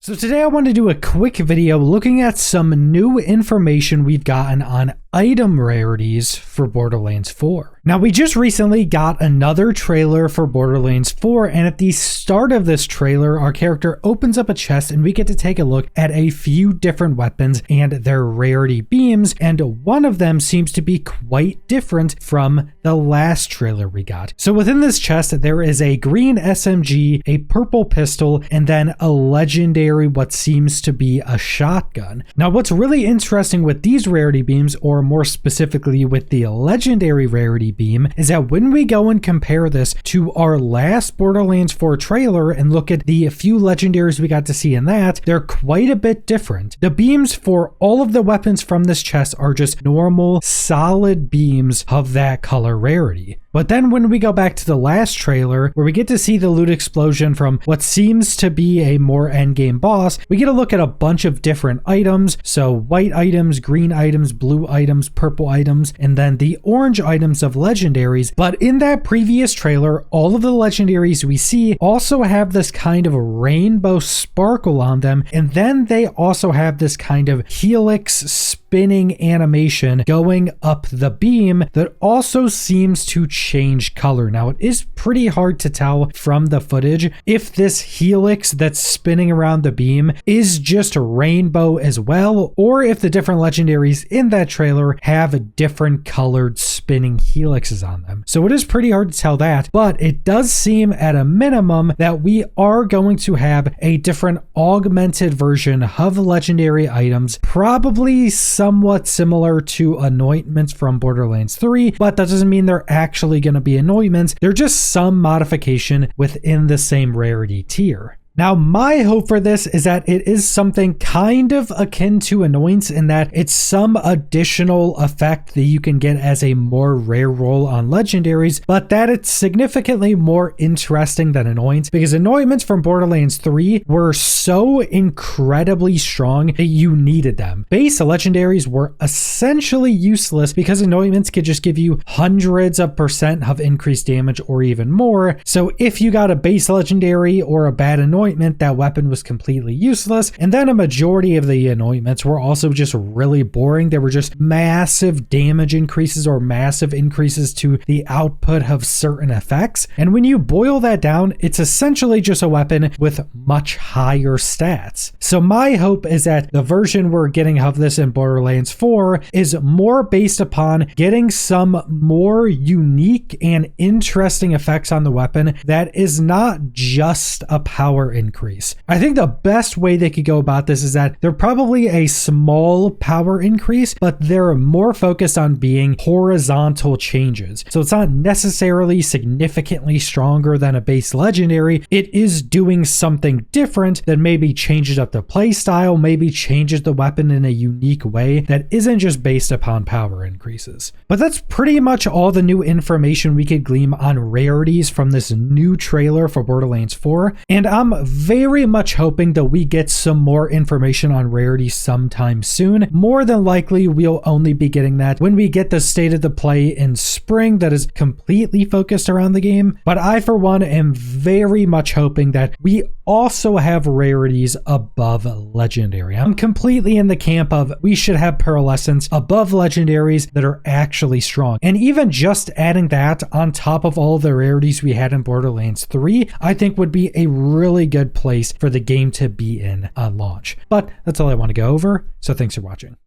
So today I want to do a quick video looking at some new information we've gotten on item rarities for Borderlands 4. Now we just recently got another trailer for Borderlands 4, and at the start of this trailer our character opens up a chest and we get to take a look at a few different weapons and their rarity beams, and one of them seems to be quite different from the last trailer we got. So within this chest there is a green SMG, a purple pistol, and then a legendary what seems to be a shotgun. Now what's really interesting with these rarity beams, or more specifically with the legendary rarity beam, is that when we go and compare this to our last Borderlands 4 trailer and look at the few legendaries we got to see in that, they're quite a bit different. The beams for all of the weapons from this chest are just normal solid beams of that color rarity. But then when we go back to the last trailer, where we get to see the loot explosion from what seems to be a more endgame boss, we get a look at a bunch of different items. So white items, green items, blue items, purple items, and then the orange items of legendaries. But in that previous trailer, all of the legendaries we see also have this kind of rainbow sparkle on them. And then they also have this kind of helix spinning animation going up the beam that also seems to change color. Now it is pretty hard to tell from the footage if this helix that's spinning around the beam is just a rainbow as well, or if the different legendaries in that trailer have different colored spinning helixes on them. So it is pretty hard to tell that, but it does seem at a minimum that we are going to have a different augmented version of legendary items, probably somewhat similar to anointments from Borderlands 3, but that doesn't mean they're actually going to be anointments. They're just some modification within the same rarity tier. Now, my hope for this is that it is something kind of akin to Anoints, in that it's some additional effect that you can get as a more rare roll on legendaries, but that it's significantly more interesting than Anoints, because Anointments from Borderlands 3 were so incredibly strong that you needed them. Base legendaries were essentially useless because Anointments could just give you hundreds of % of increased damage or even more. So if you got a base legendary or a bad Anointment, that weapon was completely useless. And then a majority of the anointments were also just really boring. They were just massive damage increases or massive increases to the output of certain effects. And when you boil that down, it's essentially just a weapon with much higher stats. So my hope is that the version we're getting of this in Borderlands 4 is more based upon getting some more unique and interesting effects on the weapon that is not just a power increase. I think the best way they could go about this is that they're probably a small power increase, but they're more focused on being horizontal changes. So it's not necessarily significantly stronger than a base legendary. It is doing something different that maybe changes up the playstyle, maybe changes the weapon in a unique way that isn't just based upon power increases. But that's pretty much all the new information we could glean on rarities from this new trailer for Borderlands 4, and I'm very much hoping that we get some more information on rarities sometime soon. More than likely, we'll only be getting that when we get the state of the play in spring that is completely focused around the game. But I, for one, am very much hoping that we also have rarities above legendary. I'm completely in the camp of we should have pearlescence above legendaries that are actually strong. And even just adding that on top of all the rarities we had in Borderlands 3, I think would be a really good place for the game to be in on launch. But that's all I want to go over, so thanks for watching.